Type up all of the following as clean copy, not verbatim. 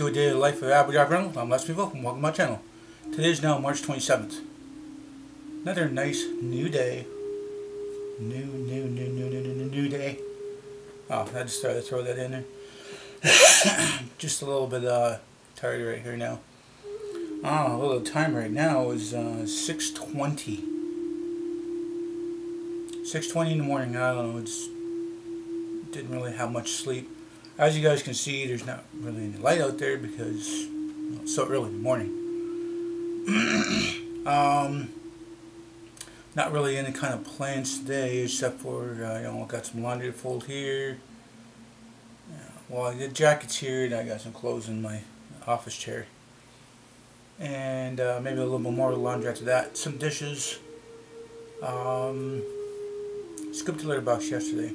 to a day of the life of Aboriginal. I'm LostPhoenixWolf and welcome to my channel. Today is now March 27th. Another nice new day. New day. Oh, I just started to throw that in there. Just a little bit tired right here now. Oh, a little time right now is 6:20. 6:20 in the morning. I don't know. It's didn't really have much sleep. As you guys can see, there's not really any light out there because it's so early in the morning. Not really any kind of plans today, except for I got some laundry to fold here. Well, the jacket's here, and I got some clothes in my office chair, and maybe a little bit more laundry after that. Some dishes. Skipped the litter box yesterday.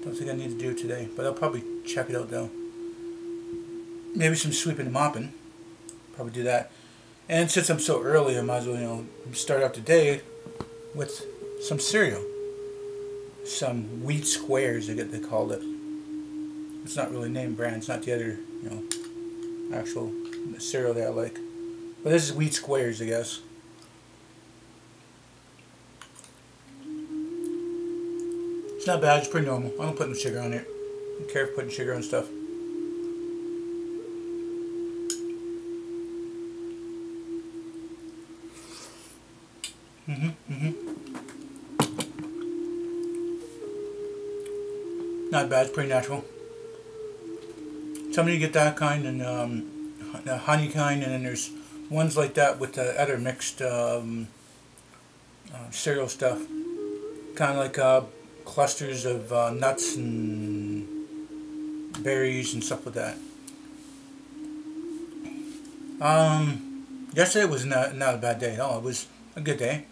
Don't think I need to do it today, but I'll probably check it out though. Maybe some sweeping and mopping. Probably do that. And since I'm so early, I might as well start out the day with some cereal. Some wheat squares, they called it. It's not really name brand. It's not the other actual cereal that I like. But this is wheat squares, I guess. It's not bad, it's pretty normal. I don't put no sugar on it. I don't care for putting sugar on stuff. Not bad, it's pretty natural. Some of you get that kind and the honey kind, and then there's ones like that with the other mixed cereal stuff. Kind of like clusters of nuts and berries and stuff like that. Yesterday was not a bad day at all. It was a good day.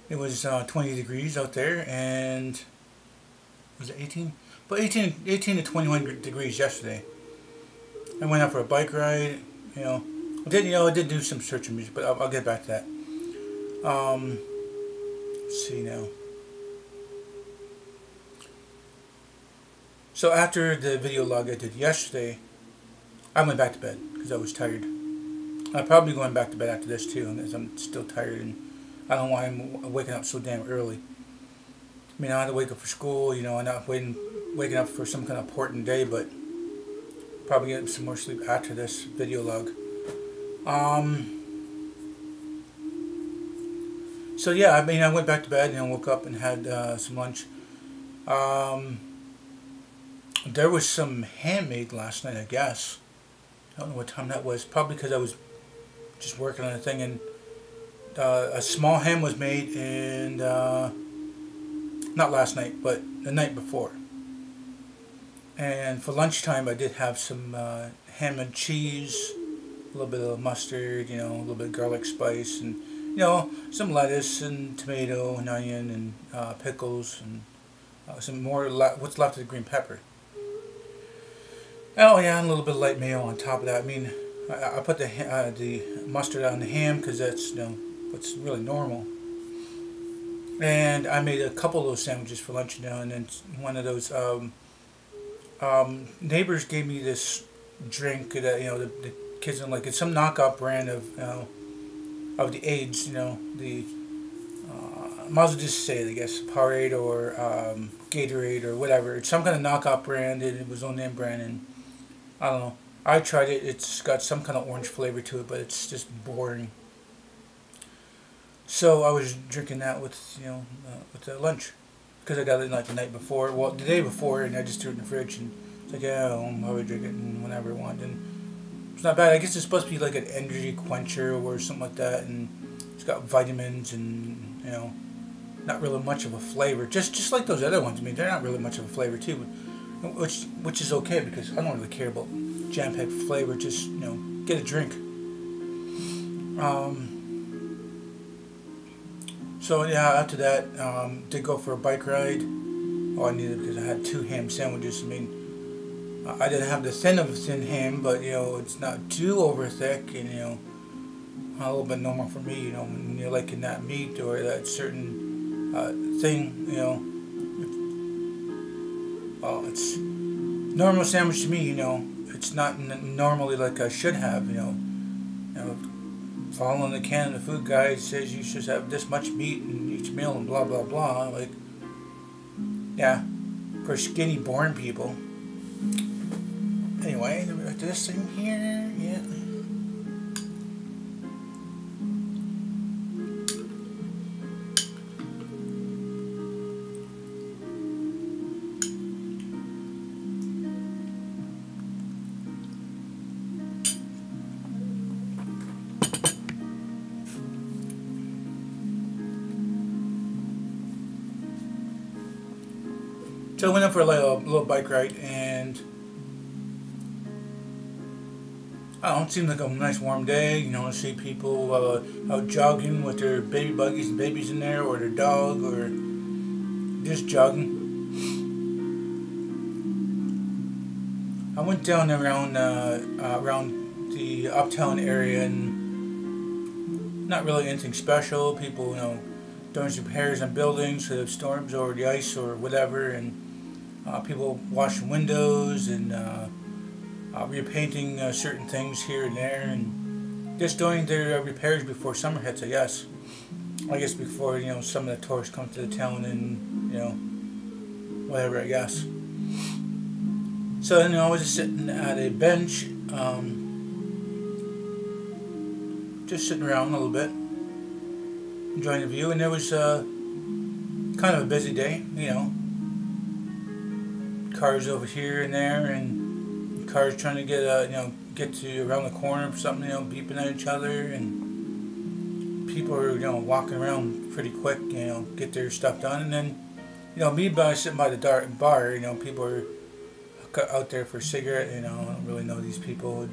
It was 20 degrees out there, and was it 18? But 18 to 21 degrees yesterday. I went out for a bike ride. I did do some search of music, but I'll get back to that. Let's see now. So after the video log I did yesterday, I went back to bed because I was tired. I'm probably going back to bed after this too, because I'm still tired and I don't know why I'm waking up so damn early. I mean, I had to wake up for school, I'm not waking up for some kind of important day, but probably get some more sleep after this video log. So yeah, I went back to bed and woke up and had some lunch. There was some ham made last night, I guess. I don't know what time that was. Probably because I was just working on a thing, and a small ham was made, and not last night, but the night before. And for lunchtime, I did have some ham and cheese, a little bit of mustard, a little bit of garlic spice, and some lettuce and tomato and onion and pickles and some more what's left of the green pepper. Oh yeah, and a little bit of light mayo on top of that. I mean, I put the mustard on the ham because that's what's really normal. And I made a couple of those sandwiches for lunch and then one of those neighbors gave me this drink that the kids don't like. It's some knockoff brand of the AIDS. The might as well just say it, I guess, Powerade or Gatorade or whatever. It's some kind of knockoff brand, and it was on name brand, and I don't know. I tried it. It's got some kind of orange flavor to it, but it's just boring. So I was drinking that with with the lunch, because I got it like the night before, well the day before, and I just threw it in the fridge, and it's like, yeah, I would drink it whenever I want, and it's not bad. I guess it's supposed to be like an energy quencher or something like that, and it's got vitamins and not really much of a flavor, just like those other ones. I mean, they're not really much of a flavor too, but which is okay because I don't really care about jam-packed flavor. Just get a drink. So yeah, after that, did go for a bike ride. I needed it because I had 2 ham sandwiches. I mean, I didn't have the thin of a thin ham, but it's not too over thick, and a little bit normal for me. When you're liking that meat or that certain thing, it's normal sandwich to me. it's not normally like I should have. Following the Canada Food Guide says you should have this much meat in each meal and blah blah blah. Like, yeah, for skinny born people. Anyway, we got this thing here. Yeah. So I went up for a little bike ride, and I don't know, it seemed like a nice warm day. I see people out jogging with their baby buggies and babies in there, or their dog, or just jogging. I went down around the uptown area, and not really anything special. People, doing some repairs on buildings, so storms or the ice or whatever, and people washing windows and repainting certain things here and there, and just doing their repairs before summer hits, I guess. I guess before, some of the tourists come to the town and, whatever, I guess. So then, I was just sitting at a bench, just sitting around a little bit, enjoying the view, and there was kind of a busy day, cars over here and there, and cars trying to get to around the corner for something, beeping at each other, and people are, walking around pretty quick, get their stuff done, and then, me sitting by the bar, people are out there for a cigarette, I don't really know these people,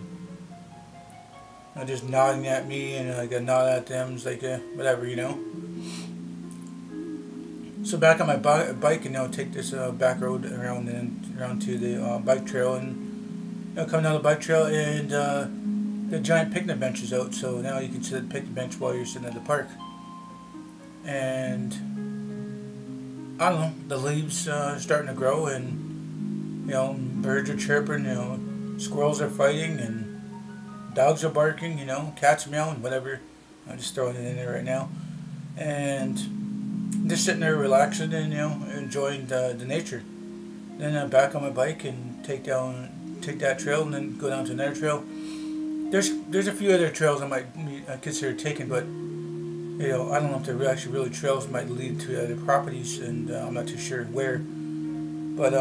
just nodding at me, and I got a nod at them, it's like, whatever, So back on my bike, and take this back road around to the bike trail, and coming down the bike trail, and the giant picnic bench is out. So now you can sit at the picnic bench while you're sitting at the park. And I don't know, the leaves are starting to grow, and birds are chirping, squirrels are fighting, and dogs are barking, cats meowing, whatever. I'm just throwing it in there right now, and just sitting there relaxing and enjoying the nature. Then back on my bike and take that trail, and then go down to another trail. There's a few other trails I might consider taking, but I don't know if they're actually really trails. Might lead to other properties, and I'm not too sure where. But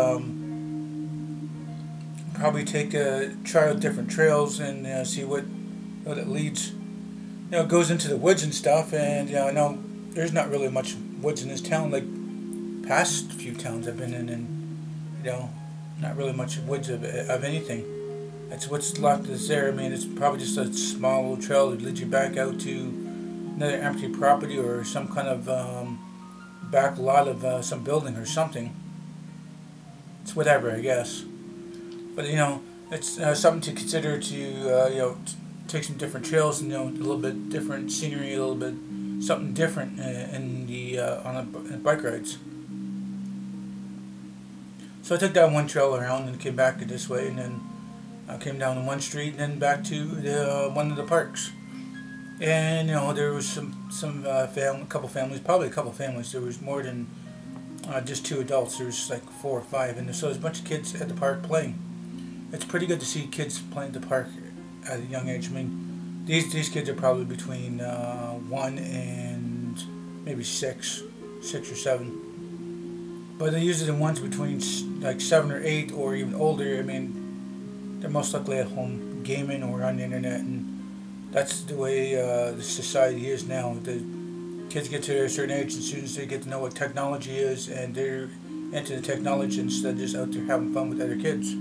probably try out different trails and see what it leads. It goes into the woods and stuff, and no, there's not really much woods in this town, like past few towns I've been in, and not really much woods of anything. That's what's left is there. I mean, it's probably just a small little trail that leads you back out to another empty property, or some kind of back lot of some building or something. It's whatever, I guess. But it's something to consider, to take some different trails, and a little bit different scenery, a little bit something different in the on the bike rides. So I took that one trail around and came back this way, and then I came down one street and then back to one of the parks. And there was a couple families. There was more than just two adults. There was like 4 or 5, and so there's a bunch of kids at the park playing. It's pretty good to see kids playing at the park at a young age. I mean, these kids are probably between 1 and maybe 6 or 7. But they're usually the ones between like 7 or 8 or even older. I mean, they're most likely at home gaming or on the internet, and that's the way the society is now. The kids get to a certain age, and students, they get to know what technology is, and they're into the technology instead of just out there having fun with other kids.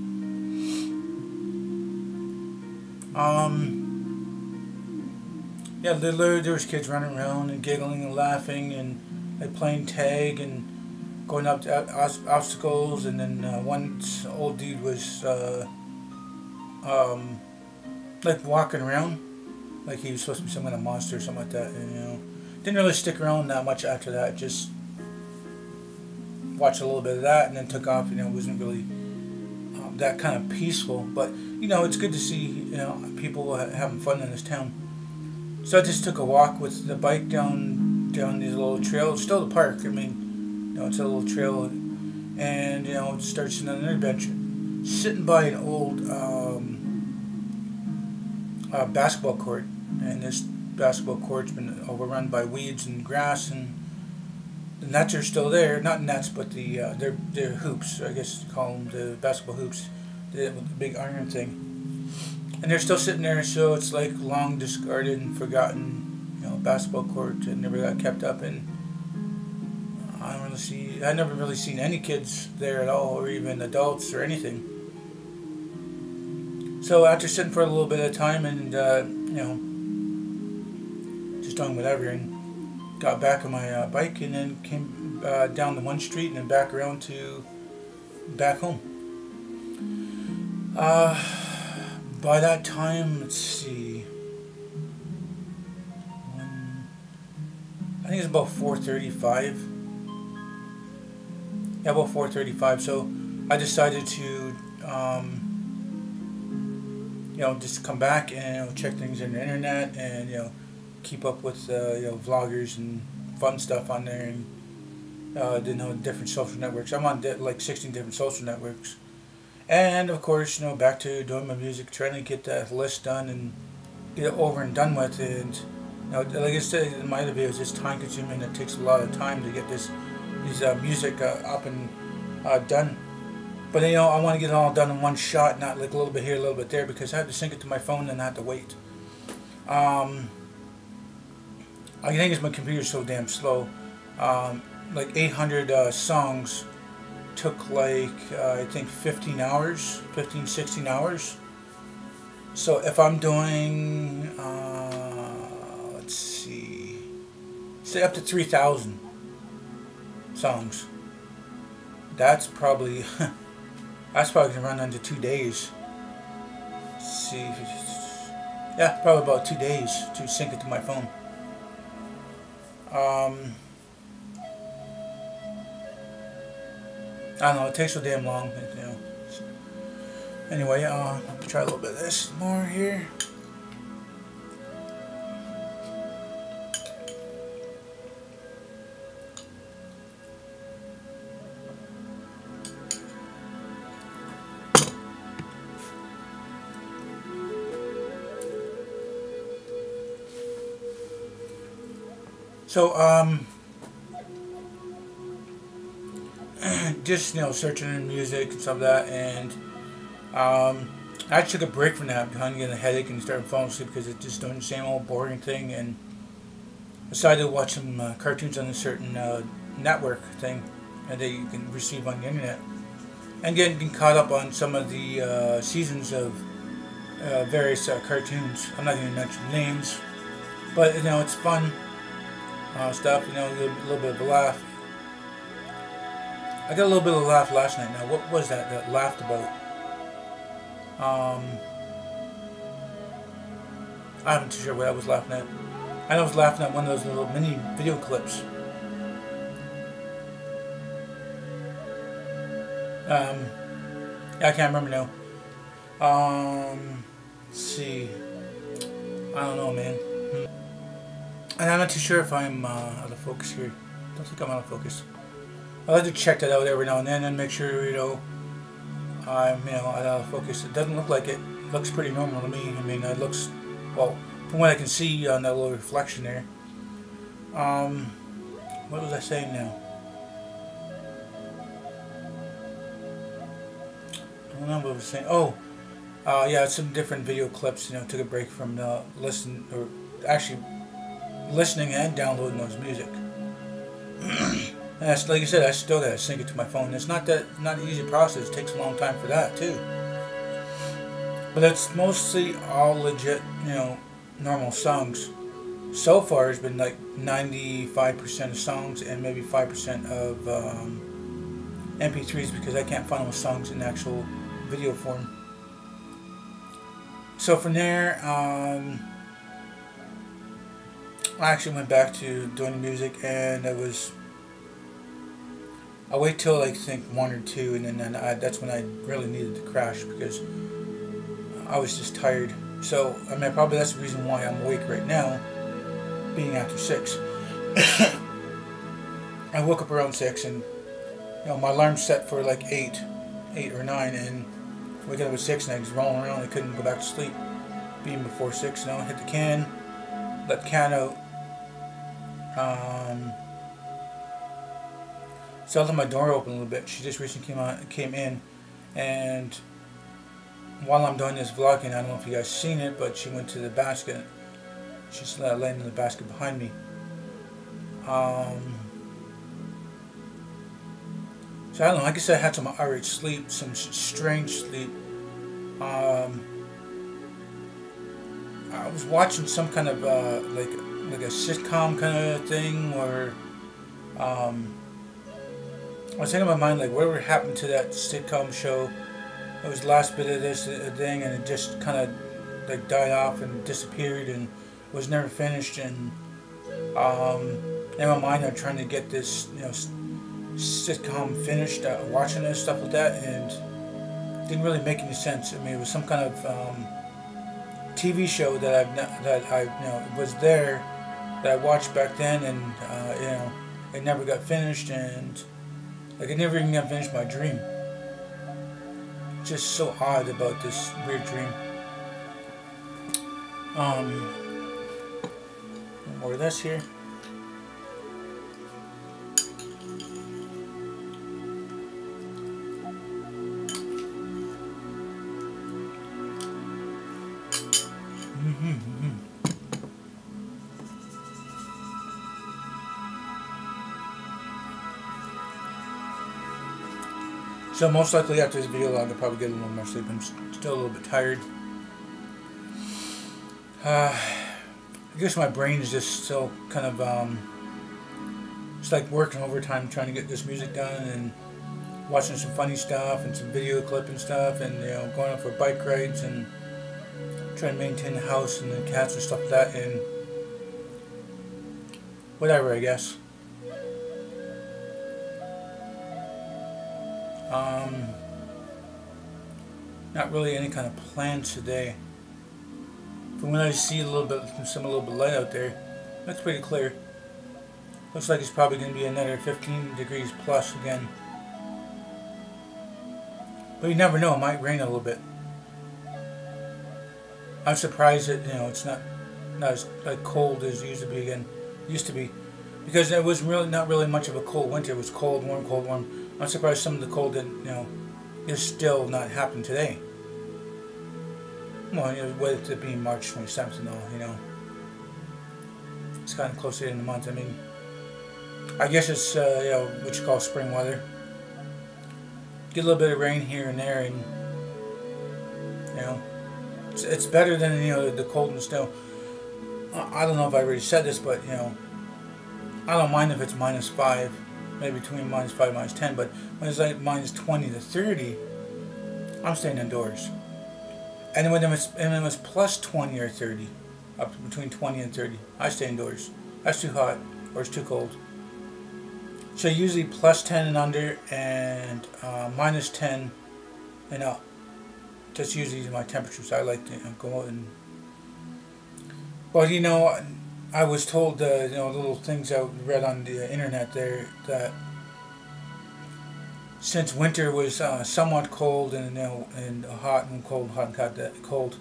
Yeah, there was kids running around and giggling and laughing, and like playing tag and going up to obstacles, and then one old dude was like walking around like he was supposed to be some kind of monster or something like that, and didn't really stick around that much after that. Just watched a little bit of that and then took off. Wasn't really that kind of peaceful. But you know, it's good to see, you know, people having fun in this town. So I just took a walk with the bike down these little trails. Still the park. I mean, you know, it's a little trail, and you know, it starts on another bench, sitting by an old basketball court, and this basketball court's been overrun by weeds and grass, and the nets are still there. Not nets, but they're hoops. I guess you call them the basketball hoops, with the big iron thing. And they're still sitting there, so it's like long discarded and forgotten, you know, basketball court that never got kept up. And I never really seen any kids there at all, or even adults or anything. So after sitting for a little bit of time and you know, just doing whatever, and got back on my bike, and then came down the one street and then back around to back home. By that time, let's see, I think it's about 4:35. Yeah, about 4:35. So I decided to, you know, just come back and, you know, check things on the internet, and, you know, keep up with you know, vloggers and fun stuff on there, and you know, different social networks. I'm on like 16 different social networks. And of course, you know, back to doing my music, trying to get that list done and get it over and done with. And you know, like I said in my other videos, it's time consuming. It takes a lot of time to get these music up and done. But you know, I want to get it all done in one shot, not like a little bit here, a little bit there, because I have to sync it to my phone and I have to wait. I think it's my computer's so damn slow. Like 800 songs took like I think 16 hours. So if I'm doing let's see, say up to 3,000 songs, that's probably gonna run under 2 days. Let's see, yeah, probably about 2 days to sync it to my phone. I don't know, it takes so damn long, you know. Anyway, I'll try a little bit of this more here. So, just, you know, searching in music and stuff like that, and I took a break from that, kind of getting a headache and started falling asleep because it's just doing the same old boring thing, and decided to watch some cartoons on a certain network thing that you can receive on the internet, and getting caught up on some of the seasons of various cartoons. I'm not going to mention names, but you know, it's fun stuff. You know, a little bit of a laugh. I got a little bit of a laugh last night. Now, what was that I laughed about? I'm not too sure what I was laughing at. I know I was laughing at one of those little mini video clips. Yeah, I can't remember now. Let's see. I don't know, man. And I'm not too sure if I'm out of focus here. I don't think I'm out of focus. I like to check that out every now and then and make sure, you know, I'm, you know, out of focus. It doesn't look like it. It looks pretty normal to me. I mean, it looks, well, from what I can see on that little reflection there. What was I saying now? I don't know what I was saying. Oh, yeah, some different video clips. You know, took a break from listening and downloading those music. And that's, like I said, I still gotta sync it to my phone. It's not an easy process. It takes a long time for that too. But it's mostly all legit, you know, normal songs. So far, it's been like 95% of songs and maybe 5% of MP3s, because I can't find those songs in actual video form. So from there, I actually went back to doing music, and it was I wait till I think 1 or 2, and then that's when I really needed to crash because I was just tired. So I mean, probably that's the reason why I'm awake right now, being after 6. I woke up around 6, and my alarm's set for like 8 or 9, and waking up at 6, and I was rolling around. I couldn't go back to sleep. Being before 6, hit the can, let the cat out. So I left my door open a little bit. She just recently came in, and while I'm doing this vlogging, I don't know if you guys seen it, but she went to the basket. She's laying in the basket behind me. So I don't know. I guess I had some RH sleep, some strange sleep. I was watching some kind of like a sitcom kind of thing, or I was thinking in my mind, like, whatever happened to that sitcom show. It was the last bit of this thing, and it just kind of like died off and disappeared and was never finished. And in my mind, I'm trying to get this sitcom finished, watching this stuff like that, and it didn't really make any sense. I mean, it was some kind of TV show that I was there, that I watched back then, and it never got finished, and like it never even got finished my dream. Just so odd about this weird dream. More of this here. So most likely after this video log, I'll probably get a little more sleep. I'm still a little bit tired. I guess my brain is just still kind of it's like working overtime trying to get this music done, and watching some funny stuff and some video clip and stuff, and going out for bike rides and trying to maintain the house and the cats and stuff like that, and whatever, I guess. Not really any kind of plans today. From when I see a little bit light out there, looks pretty clear. Looks like it's probably going to be another 15 degrees plus again. But you never know, it might rain a little bit. I'm surprised that it's not as like cold as it used to be, because it was really not really much of a cold winter. It was cold, warm, cold, warm. I'm surprised some of the cold that is still not happening today. Well, with it being March 27th and all, it's kind of close to the end of the month. I mean, I guess it's what you call spring weather. Get a little bit of rain here and there, and it's better than the cold and snow. I don't know if I already said this, but I don't mind if it's -5, maybe between -5 and -10. But when it's like -20 to 30, I'm staying indoors. And when it was +20 or 30, up between 20 and 30, I stay indoors. That's too hot or it's too cold. So usually +10 and under, and -10 and up. That's usually my temperatures. I like to go out and. But I was told little things I read on the internet there, that since winter was somewhat cold and hot and cold, cold,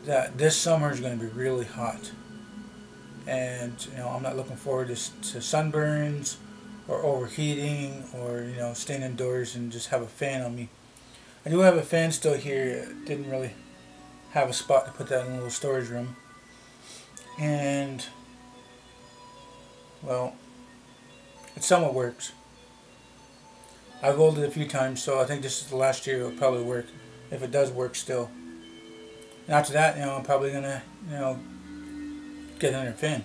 that this summer is going to be really hot. And I'm not looking forward to sunburns or overheating or staying indoors and just have a fan on me. I do have a fan still here. Didn't really have a spot to put that in a little storage room. And well, it somewhat works. I've rolled it a few times, so I think this is the last year it'll probably work, if it does work still. And after that, I'm probably gonna, get another fan.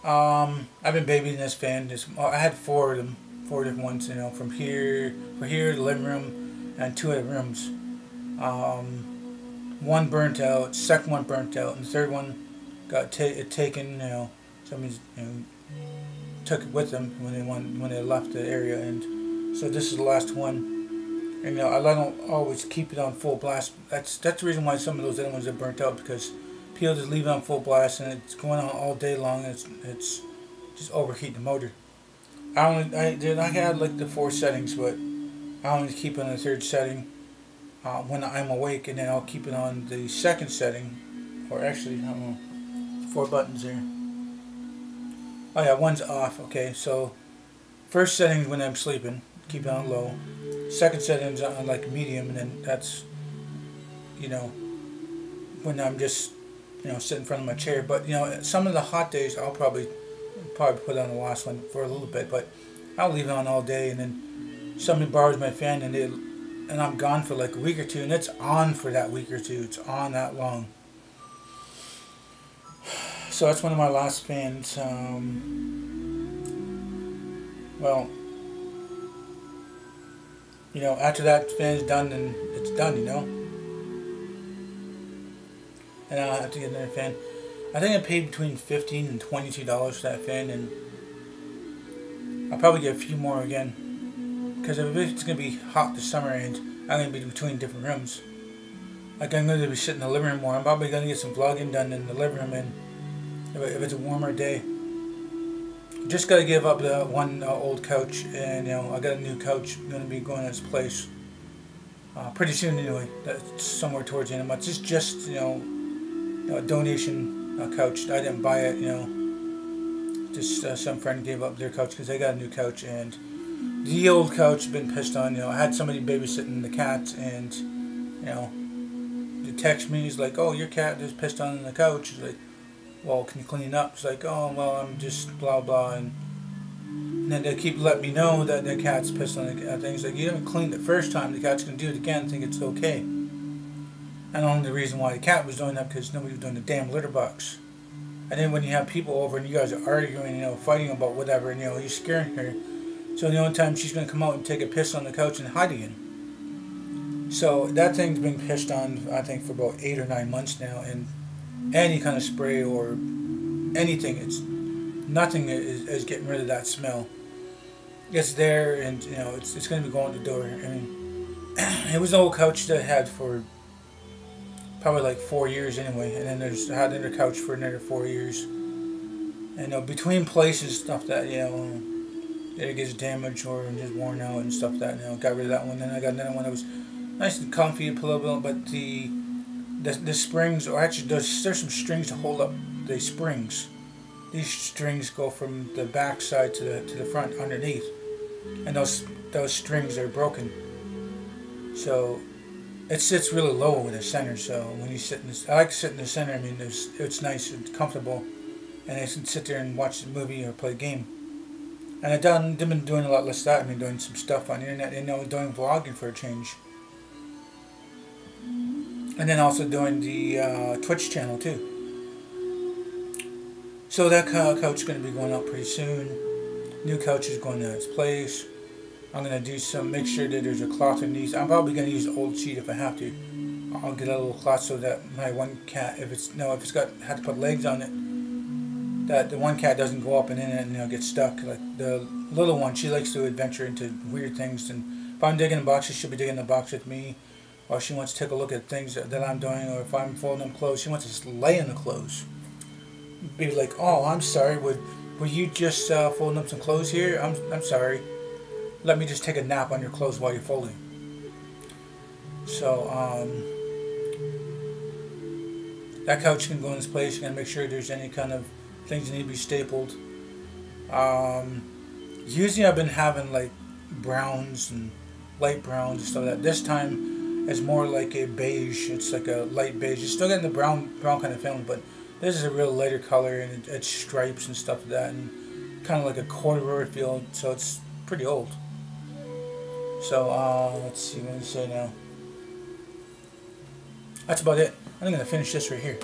I've been babying this fan. I had 4 of them, 4 different ones. From here, the living room, and 2 other rooms. One burnt out, second one burnt out, and the third one got taken. Somebody's took it with them when they left the area, and so this is the last one. And I don't always keep it on full blast. That's the reason why some of those other ones are burnt out, because people just leave it on full blast and it's going on all day long. And it's just overheating the motor. I had like the 4 settings, but I only keep it on the 3rd setting when I'm awake, and then I'll keep it on the 2nd setting, or actually, I don't know, 4 buttons there. Oh yeah, one's off. Okay, so 1st setting is when I'm sleeping, keep it on low. 2nd setting is on like medium, and then that's when I'm just sitting in front of my chair. But some of the hot days I'll probably put on the last one for a little bit, but I'll leave it on all day, and then somebody borrows my fan and I'm gone for like a week or two, and it's on for that week or two. It's on that long. So that's one of my last fans. Well, after that fan's done, then it's done, and I'll have to get another fan. I think I paid between $15 and $22 for that fan, and I'll probably get a few more again, because if it's going to be hot this summer and I'm going to be between different rooms. Like, I'm going to be sitting in the living room more. I'm probably going to get some vlogging done in the living room, and if it's a warmer day. Just got to give up the one old couch, and I got a new couch going to be going in its place pretty soon anyway. That's somewhere towards the end of the month. It's just a donation couch. I didn't buy it, just some friend gave up their couch because they got a new couch, and the old couch has been pissed on. I had somebody babysitting the cat, and they text me. He's like, "Oh, your cat is pissed on the couch." He's like, "Well, can you clean it up?" It's like, "Oh, well, I'm just blah blah," and then they keep letting me know that the cat's pissed on the things. Like, you haven't cleaned it the first time, the cat's gonna do it again. Think it's okay. And only the reason why the cat was doing that because nobody was doing the damn litter box. And then when you have people over and you guys are arguing, fighting about whatever, and you're scaring her. So the only time she's gonna come out and take a piss on the couch and hide again. So that thing's been pissed on, I think, for about 8 or 9 months now, and any kind of spray or anything, nothing is getting rid of that smell. It's there, and it's going to be going to the door. I mean, it was an old couch that I had for probably like 4 years anyway, and then I had another couch for another 4 years. And between places, stuff that it gets damaged or just worn out and stuff that got rid of that one. Then I got another one that was nice and comfy, but the springs, or actually there's some strings to hold up the springs. These strings go from the back side to the front underneath, and those strings are broken. So it sits really low in the center. So when you sit I like to sit in the center. I mean, it's nice and comfortable, and I can sit there and watch the movie or play a game. And I've been doing a lot less of that. I've been doing some stuff on the internet, and doing vlogging for a change. And then also doing the Twitch channel too. So that couch is going to be going out pretty soon. New couch is going to its place. I'm going to make sure that there's a cloth underneath. I'm probably going to use the old sheet if I have to. I'll get a little cloth so that my one cat, if it's had to put legs on it, that the one cat doesn't go up and in it and get stuck. Like the little one, she likes to adventure into weird things, and if I'm digging a box, she should be digging the box with me. Or she wants to take a look at things that I'm doing, or if I'm folding them clothes, she wants to just lay in the clothes. Be like, "Oh, I'm sorry, would you just folding up some clothes here? I'm sorry. Let me just take a nap on your clothes while you're folding." So that couch can go in its place. You're gonna make sure there's any kind of things that need to be stapled. Usually I've been having like browns and light browns and stuff like that. This time it's more like a beige. It's like a light beige. It's still getting the brown kind of feeling, but this is a real lighter color, and it's stripes and stuff like that, and kind of like a corduroy feel. So it's pretty old. So let's see what I say now. That's about it. I'm gonna finish this right here.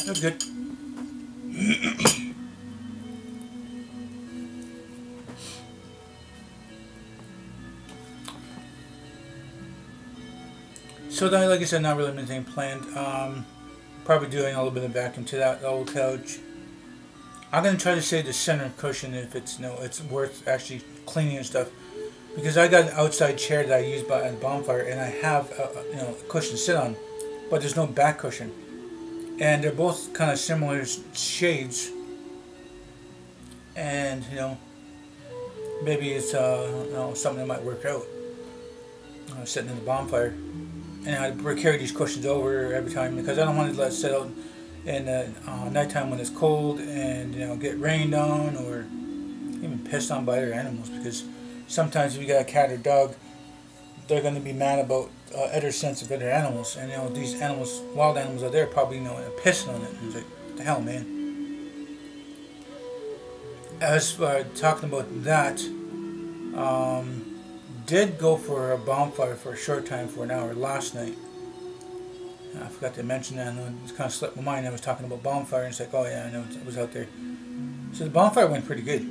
That's good. So then, like I said, not really anything planned. Probably doing a little bit of vacuum to that old couch. I'm gonna try to save the center cushion if it's it's worth actually cleaning and stuff, because I got an outside chair that I use by a bonfire, and I have a cushion to sit on, but there's no back cushion, and they're both kind of similar shades, and maybe it's something that might work out. Sitting in the bonfire. And I carry these cushions over every time because I don't want to let it sit out in nighttime when it's cold and get rained on or even pissed on by other animals, because sometimes if you got a cat or dog, they're going to be mad about other scents of other animals, and these animals, wild animals out there, probably pissing on it. And it's like, what the hell, man? As talking about that, did go for a bonfire for a short time for an hour last night. I forgot to mention that. It kind of slipped my mind. I was talking about bonfire, and it's like, oh yeah, I know it was out there. So the bonfire went pretty good.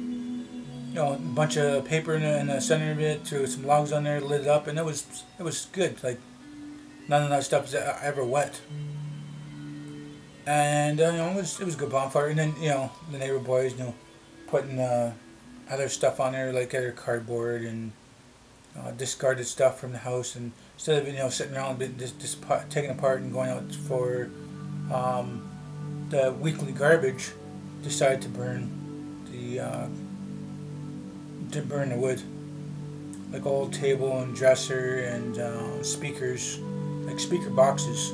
A bunch of paper in the center of it, threw some logs on there, lit it up, and it was good. Like none of that stuff was ever wet. And it was a good bonfire. And then the neighbor boys putting other stuff on there, like other cardboard and discarded stuff from the house, and instead of sitting around just taking apart and going out for the weekly garbage, decided to burn the wood, like old table and dresser and speakers, like speaker boxes.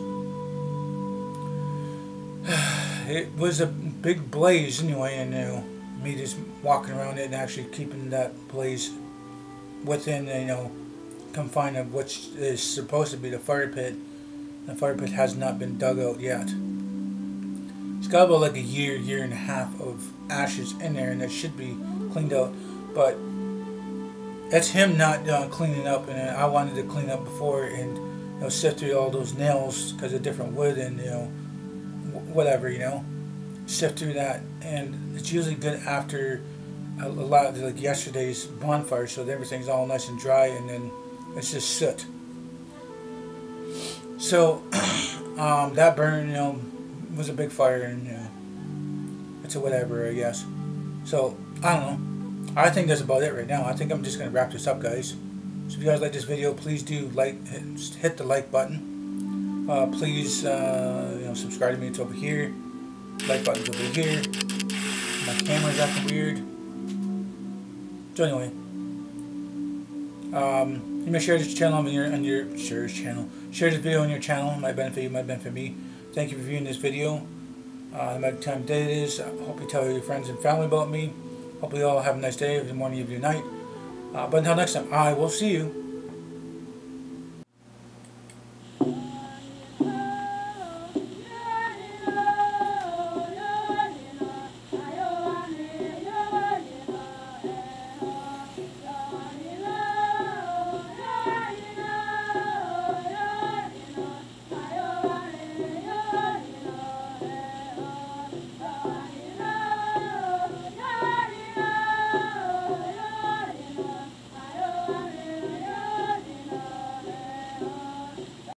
It was a big blaze anyway, and me just walking around it and actually keeping that blaze within confine of which is supposed to be the fire pit. The fire pit has not been dug out yet. It's got about like a year and a half of ashes in there, and it should be cleaned out, but that's him not cleaning up, and I wanted to clean up before and sift through all those nails because of different wood and whatever, sift through that. And it's usually good after a lot of, like yesterday's bonfire, so everything's all nice and dry, and then it's just soot. So that burn was a big fire, and it's a whatever, I guess. So I don't know, I think that's about it right now. I think I'm just gonna wrap this up, guys. So if you guys like this video, please do hit the like button. Please subscribe to me. It's over here. Like button's over here. My camera's acting weird. So anyway, you may share this channel share this video on your channel. It might benefit you, might benefit me. Thank you for viewing this video. No matter what time of day it is, I hope you tell your friends and family about me. Hope you all have a nice day, every morning, every night. But until next time, I will see you